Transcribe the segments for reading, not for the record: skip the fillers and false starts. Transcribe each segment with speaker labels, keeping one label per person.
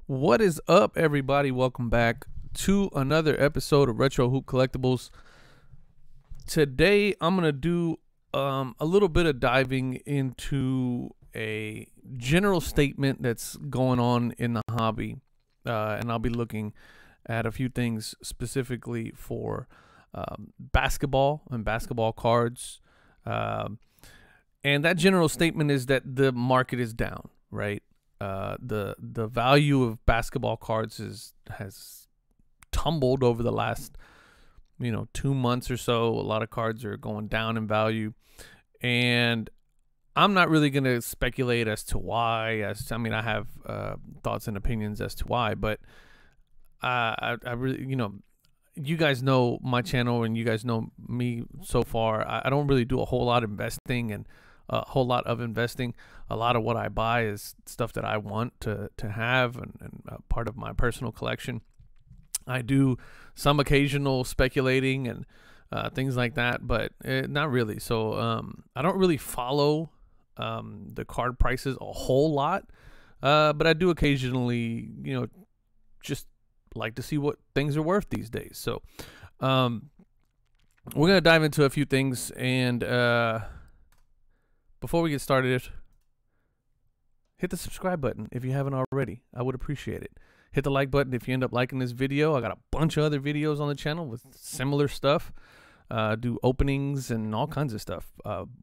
Speaker 1: What is up, everybody? Welcome back to another episode of Retro Hoop Collectibles. Today, I'm going to do a little bit of diving into a general statement that's going on in the hobby. And I'll be looking at a few things specifically for basketball and basketball cards. And that general statement is that the market is down, right? The value of basketball cards has tumbled over the last 2 months or so. A lot of cards are going down in value, and I'm not really going to speculate as to why. I have thoughts and opinions as to why, but I really, you guys know my channel and you guys know me so far. I don't really do a whole lot of investing and a whole lot of investing. A lot of what I buy is stuff that I want to have and part of my personal collection. I do some occasional speculating and things like that, but not really. So I don't really follow the card prices a whole lot, but I do occasionally, just like to see what things are worth these days. So we're going to dive into a few things, and before we get started, hit the subscribe button if you haven't already. I would appreciate it. Hit the like button if you end up liking this video. I got a bunch of other videos on the channel with similar stuff. Do openings and all kinds of stuff.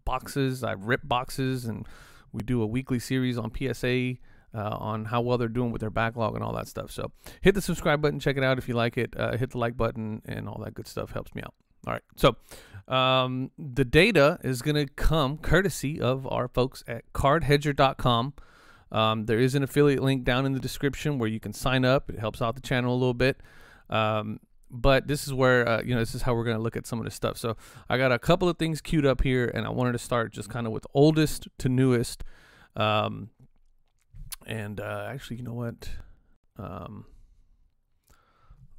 Speaker 1: Boxes, I rip boxes, and we do a weekly series on PSA on how well they're doing with their backlog and all that stuff. So hit the subscribe button, check it out if you like it. Hit the like button, and all that good stuff helps me out. All right, so the data is going to come courtesy of our folks at cardhedger.com. There is an affiliate link down in the description where you can sign up. It helps out the channel a little bit. But this is where, this is how we're going to look at some of this stuff. So I got a couple of things queued up here, and I wanted to start just kind of with oldest to newest. Actually, you know what? Let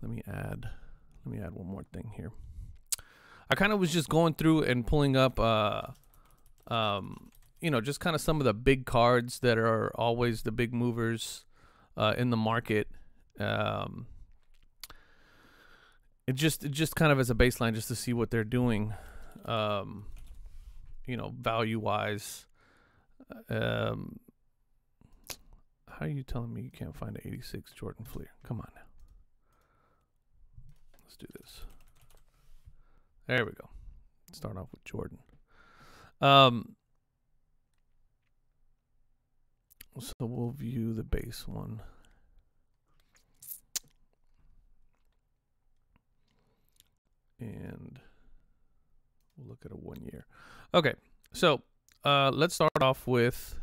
Speaker 1: me add one more thing here. I kind of was just going through and pulling up, just kind of some of the big cards that are always the big movers in the market. It just kind of as a baseline, just to see what they're doing, value wise. How are you telling me you can't find an 86 Jordan Fleer? Come on now. Let's do this. There we go. Start off with Jordan. So we'll view the base one. And we'll look at a 1 year. Okay, so let's start off with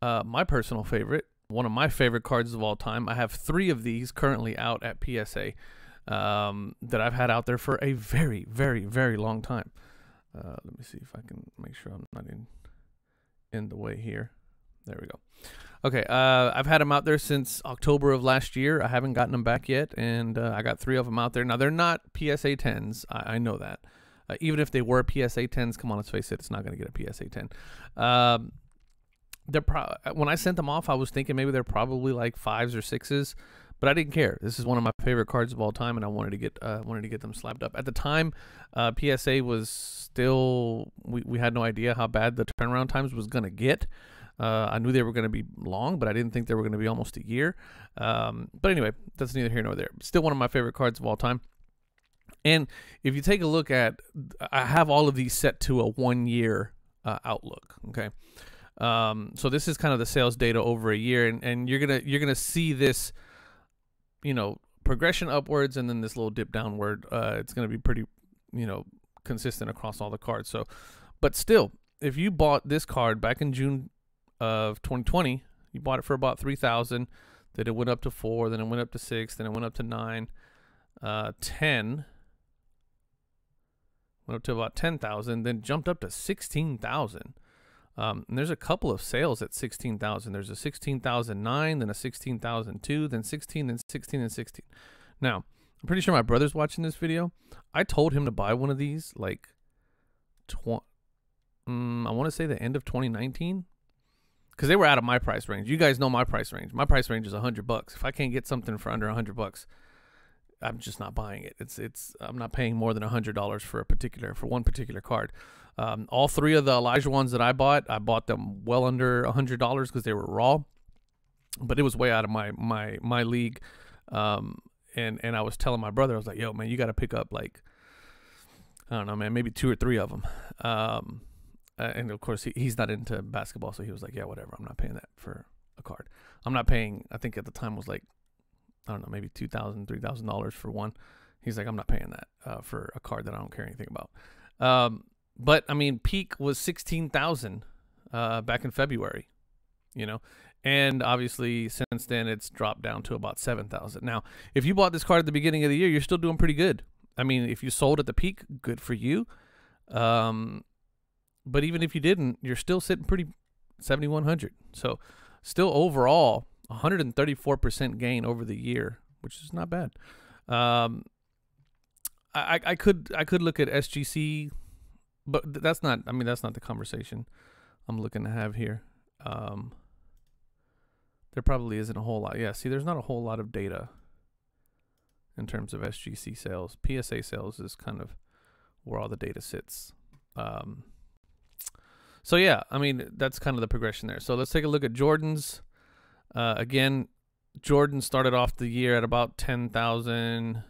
Speaker 1: my personal favorite, one of my favorite cards of all time. I have 3 of these currently out at PSA that I've had out there for a very, very, very long time. Let me see if I can make sure I'm not in the way here. There we go. Okay, I've had them out there since October of last year. I haven't gotten them back yet, and I got 3 of them out there. Now, they're not PSA 10s. I know that. Even if they were PSA 10s, come on, let's face it, it's not going to get a PSA 10. When I sent them off, I was thinking maybe they're probably like 5s or 6s, but I didn't care. This is one of my favorite cards of all time, and I wanted to get them slapped up. At the time, PSA was still, we had no idea how bad the turnaround times was going to get. I knew they were going to be long, but I didn't think they were going to be almost a year. But anyway, that's neither here nor there. Still one of my favorite cards of all time. And if you take a look at, I have all of these set to a 1 year outlook. Okay. So this is kind of the sales data over a year, and you're gonna see this, progression upwards, and then this little dip downward. It's gonna be pretty, consistent across all the cards. So, but still, if you bought this card back in June of 2020, you bought it for about $3,000. Then it went up to 4. Then it went up to 6. Then it went up to 9, 10. Went up to about 10,000. Then jumped up to 16,000. And there's a couple of sales at 16,000. There's a 16,009, then a 16,002, then 16, then 16, and 16. Now, I'm pretty sure my brother's watching this video. I told him to buy one of these like I want to say the end of 2019. because they were out of my price range. You guys know my price range. My price range is $100. If I can't get something for under $100, I'm just not buying it. I'm not paying more than $100 for one particular card. All three of the Elijah ones that I bought them well under $100 because they were raw, but it was way out of my league. And I was telling my brother, I was like, yo, man, you got to pick up like, I don't know, man, maybe 2 or 3 of them. And of course he's not into basketball. So he was like, yeah, whatever. I'm not paying that for a card. I'm not paying, I think at the time was like, I don't know, maybe $2,000, $3,000 for one. He's like, I'm not paying that for a card that I don't care anything about. But I mean, peak was 16,000 back in February, you know, and obviously since then it's dropped down to about 7,000. Now, if you bought this card at the beginning of the year, you're still doing pretty good. I mean, if you sold at the peak, good for you. But even if you didn't, you're still sitting pretty 7,100. So still overall 134% gain over the year, which is not bad. I could look at SGC, but that's not, I mean, that's not the conversation I'm looking to have here. There probably isn't a whole lot. Yeah, see, there's not a whole lot of data in terms of SGC sales. PSA sales is kind of where all the data sits. So yeah, I mean, that's kind of the progression there. So let's take a look at Jordan's. Again, Jordan started off the year at about 10,000,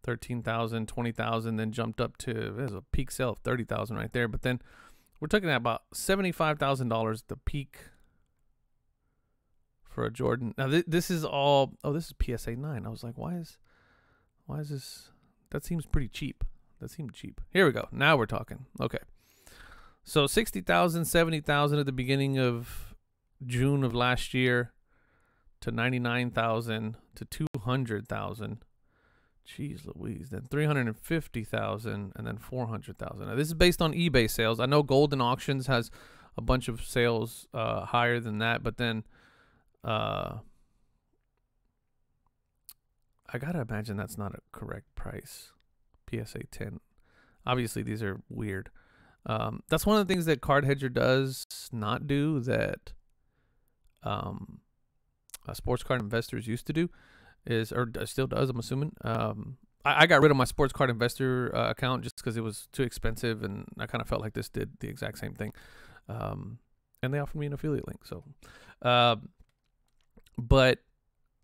Speaker 1: 13,000, 20,000, then jumped up to, there's a peak sale of 30,000 right there. But then we're talking about $75,000 the peak for a Jordan. Now this is all, oh, this is PSA 9. I was like, why is this? That seems pretty cheap. That seemed cheap. Here we go. Now we're talking. Okay. So 60,000, 70,000 at the beginning of June of last year to 99,000 to 200,000. Jeez Louise. Then 350,000 and then 400,000. Now this is based on eBay sales. I know Golden Auctions has a bunch of sales higher than that, but then I gotta imagine that's not a correct price. PSA 10. Obviously these are weird. That's one of the things that Card Hedger does not do that sports card investors used to do is, or still does, I'm assuming. I got rid of my sports card investor account just because it was too expensive, and I kind of felt like this did the exact same thing. And they offered me an affiliate link. So, but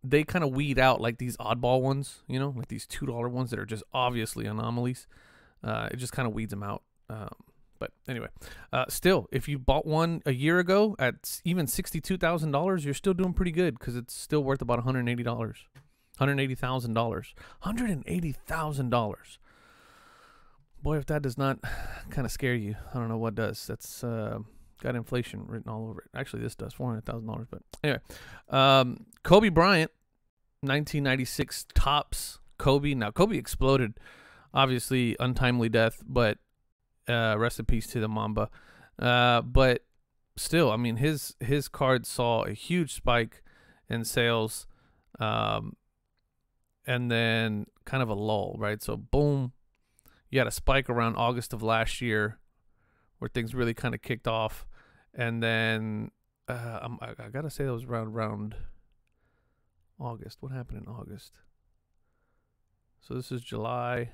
Speaker 1: they kind of weed out like these oddball ones, you know, like these $2 ones that are just obviously anomalies. It just kind of weeds them out. But anyway, still, if you bought one a year ago at even $62,000, you're still doing pretty good because it's still worth about $180, $180,000, $180,000. Boy, if that does not kind of scare you, I don't know what does. That's got inflation written all over it. Actually, this does $400,000. But anyway, Kobe Bryant, 1996 Topps Kobe. Now, Kobe exploded, obviously untimely death, but rest in peace to the Mamba. But still, I mean, his card saw a huge spike in sales, and then kind of a lull, right? So boom, you had a spike around August of last year where things really kind of kicked off. And then I gotta say that was around August. What happened in August? So this is July.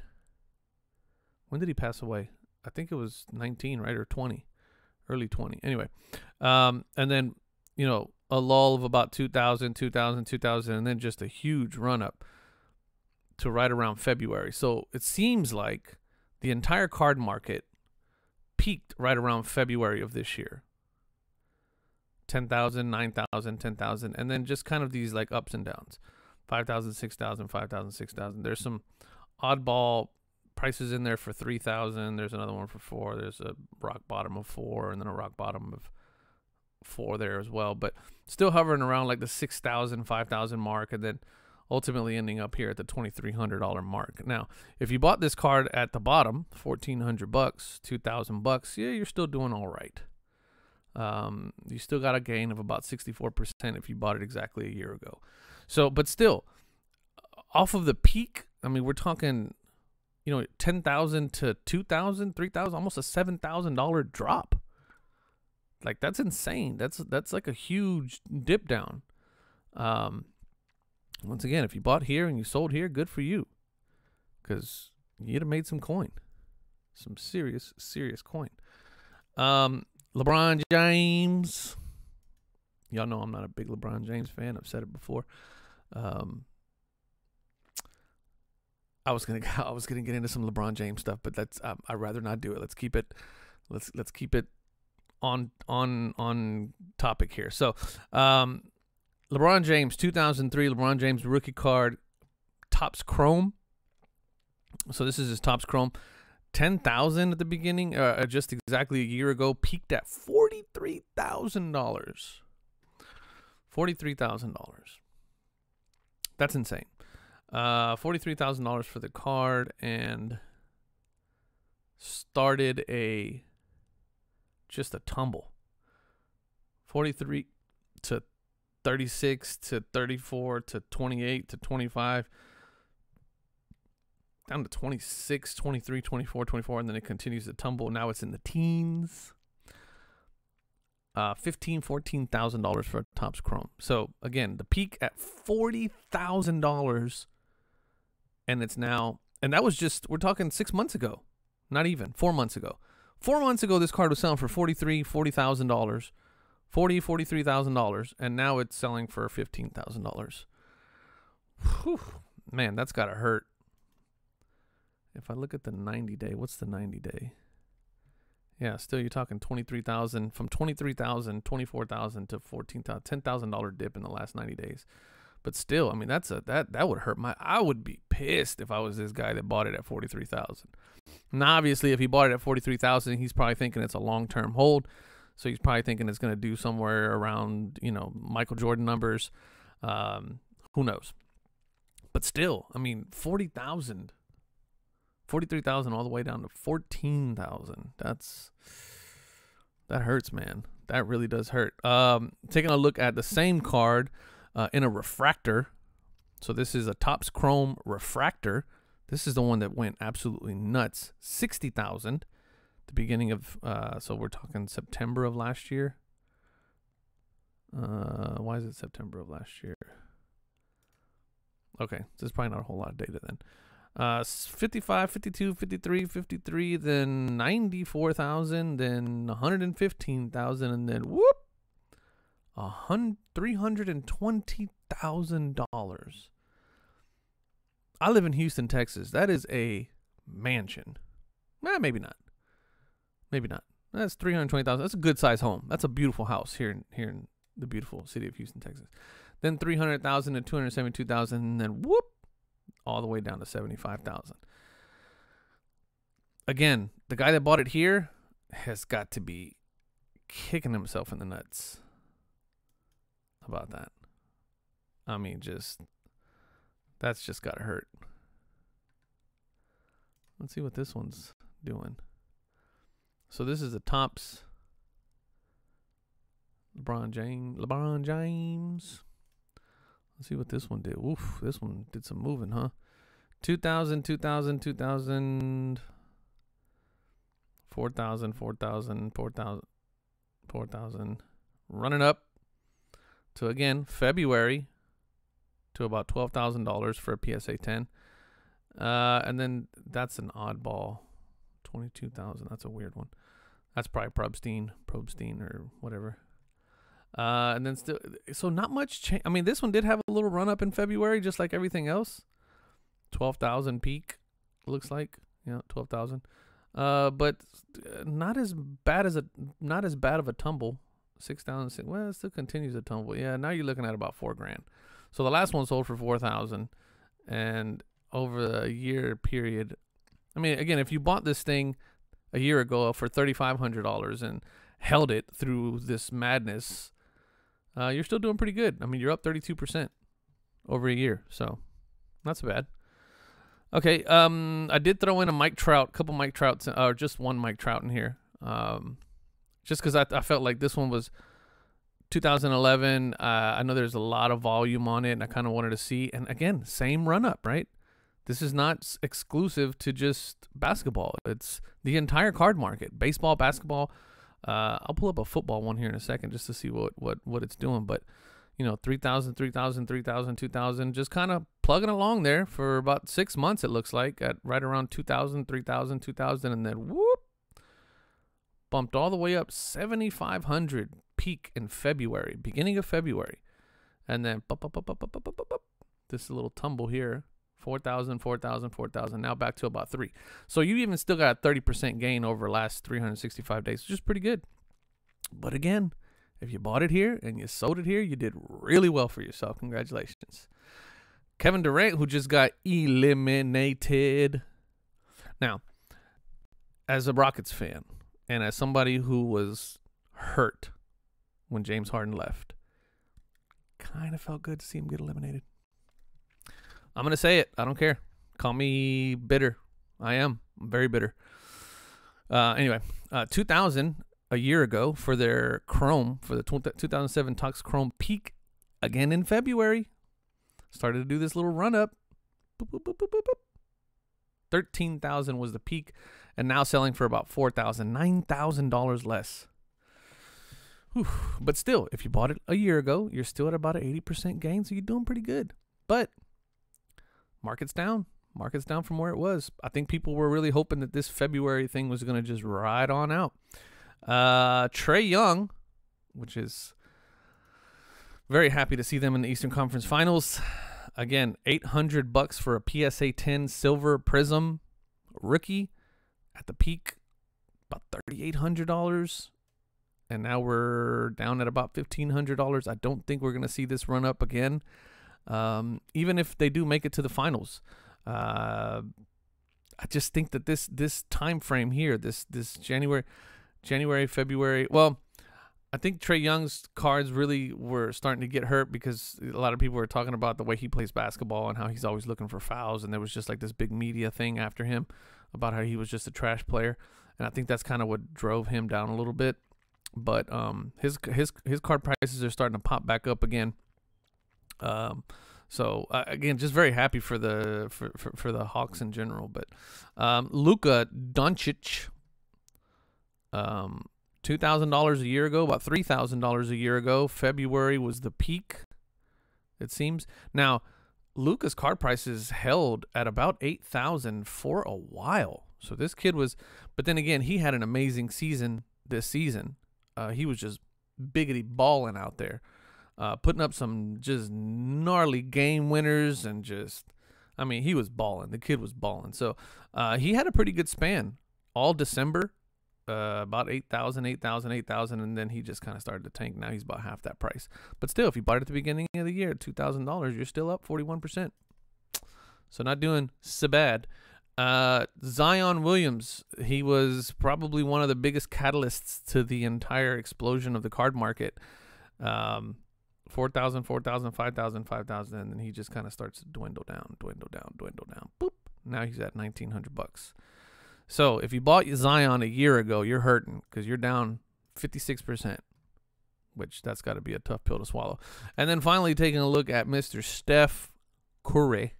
Speaker 1: When did he pass away? I think it was 19, right? Or 20, early 20. Anyway, and then, you know, a lull of about 2,000, and then just a huge run up to right around February. So it seems like the entire card market peaked right around February of this year. 10,000, 9,000, 10,000, and then just kind of these like ups and downs. 5,000, 6,000, 5,000, 6,000. There's some oddball prices in there for 3,000. There's another one for 4. There's a rock bottom of 4, and then a rock bottom of 4 there as well. But still hovering around like the 6,000, 5,000 mark, and then ultimately ending up here at the $2,300 mark. Now, if you bought this card at the bottom, $1,400, $2,000, yeah, you're still doing all right. You still got a gain of about 64% if you bought it exactly a year ago. So, but still, off of the peak, I mean, we're talking, you know, 10,000 to 2,000, 3,000, almost a $7,000 drop. Like, that's insane. That's like a huge dip down. Once again, if you bought here and you sold here, good for you, because you'd have made some coin, some serious coin. LeBron James. Y'all know I'm not a big LeBron James fan. I've said it before. I was gonna get into some LeBron James stuff, but that's I'd rather not do it. Let's keep it on topic here. So, LeBron James, 2003 LeBron James rookie card, Topps Chrome. So this is his Topps Chrome, 10,000 at the beginning, just exactly a year ago, peaked at $43,000. $43,000. That's insane. $43,000 for the card, and started just a tumble. 43 to 36 to 34 to 28 to 25, down to 26, 23, 24, 24, and then it continues to tumble. Now it's in the teens. $14,000 for a Topps Chrome. So again, the peak at $40,000, and it's now, and that was just, we're talking 6 months ago, not even 4 months ago. 4 months ago, this card was selling for $40,000, $43,000, and now it's selling for $15,000. Man, that's gotta hurt. If I look at the 90-day, what's the 90-day? Yeah, still you're talking 23,000, from 23,000, 24,000 to 14,000, $10,000 dip in the last 90 days. But still, I mean, that would hurt I would be pissed if I was this guy that bought it at 43,000. Now, obviously, if he bought it at 43,000, he's probably thinking it's a long-term hold. So he's probably thinking it's going to do somewhere around, Michael Jordan numbers. Who knows? But still, I mean, 40,000, 43,000 all the way down to 14,000. That hurts, man. That really does hurt. Taking a look at the same card in a refractor. So this is a Topps Chrome refractor. This is the one that went absolutely nuts. 60,000. The beginning of, so we're talking September of last year. Why is it September of last year? Okay, so there's probably not a whole lot of data then. 55, 52, 53, 53, then 94,000, then 115,000, and then whoop, $320,000. I live in Houston, Texas. That is a mansion. Maybe not. Maybe not. That's 320,000. That's a good size home. That's a beautiful house here in the beautiful city of Houston, Texas. Then 300,000 and 272,000, and then whoop, all the way down to 75,000. Again, the guy that bought it here has got to be kicking himself in the nuts about that. I mean, that's just gotta hurt. Let's see what this one's doing. So this is a Topps LeBron James. Let's see what this one did. Oof, this one did some moving, huh? 2,000, 2,000, 2,000, 4,000, 4,000, 4,000, 4,000. Running up to, again, February to about $12,000 for a PSA 10. And then that's an oddball. 22,000. That's a weird one. That's probably Probstein or whatever. And then still, so not much change. I mean, this one did have a little run up in February, just like everything else. 12,000 peak, looks like. Yeah, 12,000. But not as bad of a tumble. 6,000. Well, it still continues to tumble. Yeah, now you're looking at about $4,000. So the last one sold for 4,000, and over a year period. I mean, again, if you bought this thing a year ago for $3,500 and held it through this madness, you're still doing pretty good. I mean, you're up 32% over a year, so not so bad. Okay, I did throw in a Mike Trout, couple Mike Trouts, or just one Mike Trout in here, just because I felt like this one was 2011. I know there's a lot of volume on it, and I kind of wanted to see. And again, same run up, right? This is not exclusive to just basketball. It's the entire card market: baseball, basketball, I'll pull up a football one here in a second just to see what it's doing. But, 3,000, 3,000, 3,000, 2,000, just kind of plugging along there for about 6 months, it looks like, at right around 2,000, 3,000, 2,000, and then whoop, bumped all the way up 7,500 peak in February, beginning of February. And then this little tumble here, 4,000, 4,000, 4,000, now back to about 3. So you even still got a 30% gain over the last 365 days, which is pretty good. But again, if you bought it here and you sold it here, you did really well for yourself. Congratulations. Kevin Durant, who just got eliminated. Now, as a Rockets fan and as somebody who was hurt when James Harden left, kind of felt good to see him get eliminated. I'm going to say it. I don't care. Call me bitter. I am. I'm very bitter. Anyway, 2,000 a year ago for their Chrome, for the 2007 Topps Chrome peak again in February. Started to do this little run up. Boop, boop, boop, boop, boop, boop. 13,000 was the peak, and now selling for about 4,000, $9,000 less. Whew. But still, if you bought it a year ago, you're still at about an 80% gain, so you're doing pretty good. But market's down. Market's down from where it was. I think people were really hoping that this February thing was going to just ride on out. Trae Young, which is very happy to see them in the Eastern Conference Finals. Again, $800 for a PSA 10 silver prism rookie at the peak, about $3,800. And now we're down at about $1,500. I don't think we're going to see this run up again. Even if they do make it to the finals. I just think that this time frame here, this January, February, well, I think Trae Young's cards really were starting to get hurt because a lot of people were talking about the way he plays basketball and how he's always looking for fouls, and there was just like this big media thing after him about how he was just a trash player, and I think that's kind of what drove him down a little bit. But his card prices are starting to pop back up again. So again, just very happy for the Hawks in general. But Luka Doncic, $2,000 a year ago, about $3,000 a year ago. February was the peak, it seems. Now, Luka's card prices held at about $8,000 for a while. So this kid was, but then again, he had an amazing season this season. He was just biggity balling out there, putting up some just gnarly game winners and just, I mean, he was balling. The kid was balling. So he had a pretty good span all December, about 8,000, 8,000, 8,000, and then he just kind of started to tank. Now he's about half that price. But still, if you bought it at the beginning of the year at $2,000, you're still up 41%. So not doing so bad. Zion Williams, he was probably one of the biggest catalysts to the entire explosion of the card market. 4,000, 4,000, 5,000, 5,000, and then he just kind of starts to dwindle down. Boop. Now he's at $1,900. So if you bought Zion a year ago, you're hurting because you're down 56%, which that's got to be a tough pill to swallow. And then finally taking a look at Mr. Steph Curry.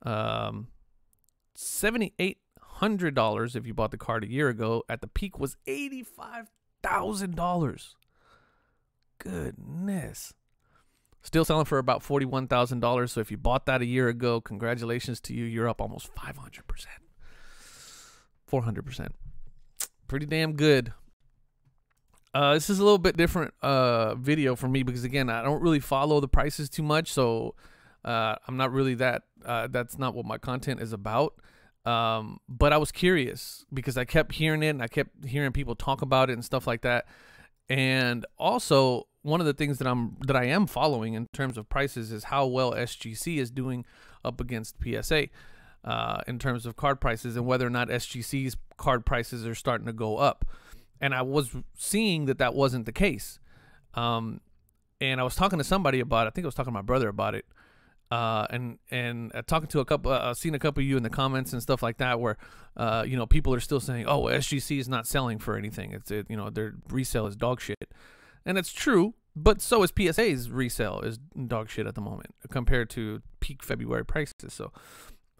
Speaker 1: $7,800 if you bought the card a year ago. At the peak was $85,000. Goodness. Still selling for about $41,000. So if you bought that a year ago, congratulations to you. You're up almost 500%. 400%. Pretty damn good. This is a little bit different video for me because, again, I don't really follow the prices too much. So I'm not really that. That's not what my content is about. But I was curious because I kept hearing it and I kept hearing people talk about it and stuff like that. And also, one of the things that I am following in terms of prices is how well SGC is doing up against PSA in terms of card prices and whether or not SGC's card prices are starting to go up. And I was seeing that wasn't the case. And I was talking to somebody about it. I think I was talking to my brother about it. And talking to a couple, seen a couple of you in the comments and stuff like that, where, people are still saying, oh, SGC is not selling for anything. Their resale is dog shit. And it's true, but so is PSA's resale is dog shit at the moment compared to peak February prices. So,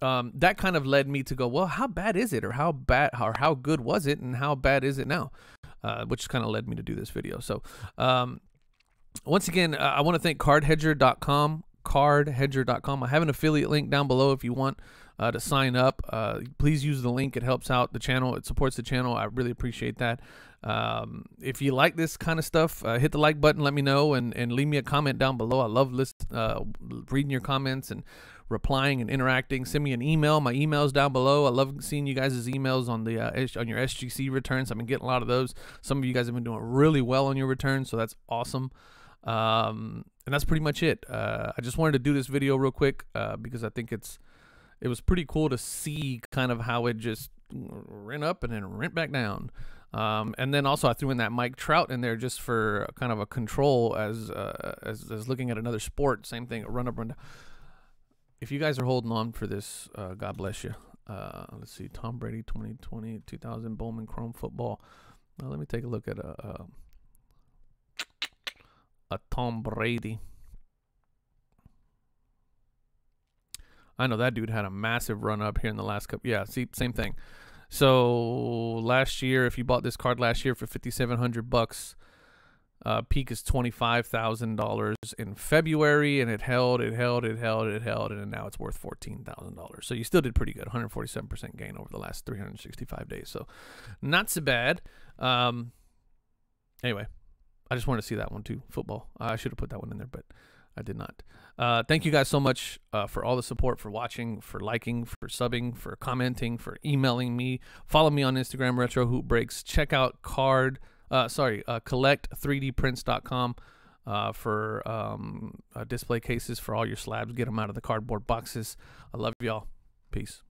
Speaker 1: that kind of led me to go, well, how bad is it? Or how good was it? And how bad is it now? which kind of led me to do this video. So once again, I want to thank cardhedger.com. Cardhedger.com. I have an affiliate link down below if you want to sign up. Please use the link. It helps out the channel. It supports the channel. I really appreciate that. If you like this kind of stuff, hit the like button, let me know, and leave me a comment down below. I love reading your comments and replying and interacting. Send me an email. My email's down below. I love seeing you guys' emails on the on your SGC returns. I've been getting a lot of those. Some of you guys have been doing really well on your returns, so that's awesome. And that's pretty much it. I just wanted to do this video real quick because I think it was pretty cool to see kind of how it just ran up and then went back down. And then also I threw in that Mike Trout in there just for kind of a control as looking at another sport. Same thing, a run up, run down. If you guys are holding on for this, God bless you. Let's see, Tom Brady 2020 2000 Bowman Chrome football. Let me take a look at a Tom Brady. I know that dude had a massive run up here in the last couple. Yeah, see, same thing. So last year, if you bought this card last year for $5,700, peak is $25,000 in February, and it held, and now it's worth $14,000. So you still did pretty good, 147% gain over the last 365 days. So not so bad. Anyway, I just wanted to see that one too. Football. I should have put that one in there, but I did not. Thank you guys so much for all the support, for watching, for liking, for subbing, for commenting, for emailing me. Follow me on Instagram, Retro Hoop Breaks. Check out collect3dprints.com for display cases for all your slabs. Get them out of the cardboard boxes. I love y'all. Peace.